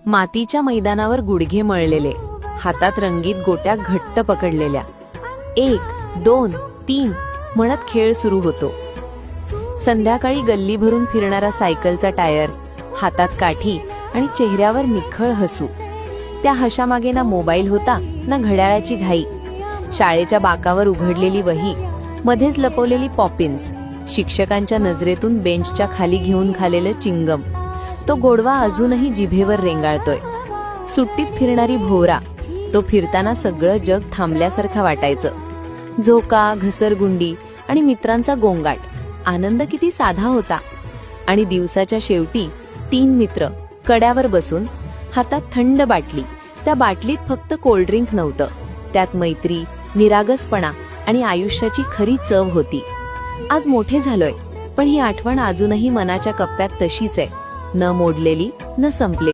मातीच्या मैदानावर गुडघे मळलेले, हातात रंगीत गोट्या घट्ट पकडलेल्या. 1 2 3 म्हणत खेळ सुरू होतो. संध्याकाळी गल्ली भरून फिरणारा सायकलचा टायर, हातात काठी आणि चेहऱ्यावर निखळ हसू. त्या हशामागे ना मोबाईल होता ना घड्याळाची घाई. शाळेच्या बाकावर उघडलेली वही, मध्येच लपवलेली पॉपिन्स, शिक्षकांच्या नजरेतून बेंचच्या खाली घेऊन खालेलं चिंगम. तो गोडवा अजूनही जिभेवर रेंगाळतोय. सुट्टीत फिरणारी भोवरा, तो फिरताना सगळं जग थांबल्यासारखं वाटायचं. झोका, घसरगुंडी आणि मित्रांचा गोंगाट. आनंद किती साधा होता. आणि दिवसाच्या शेवटी 3 मित्र कड्यावर बसून, हातात थंड बाटली. त्या बाटलीत फक्त कोल्ड्रिंक नव्हतं, त्यात मैत्री, निरागसपणा आणि आयुष्याची खरी चव होती. आज मोठे झालोय, पण ही आठवण अजूनही मनाच्या कप्प्यात तशीच आहे, न मोडलेली, न संपलेली.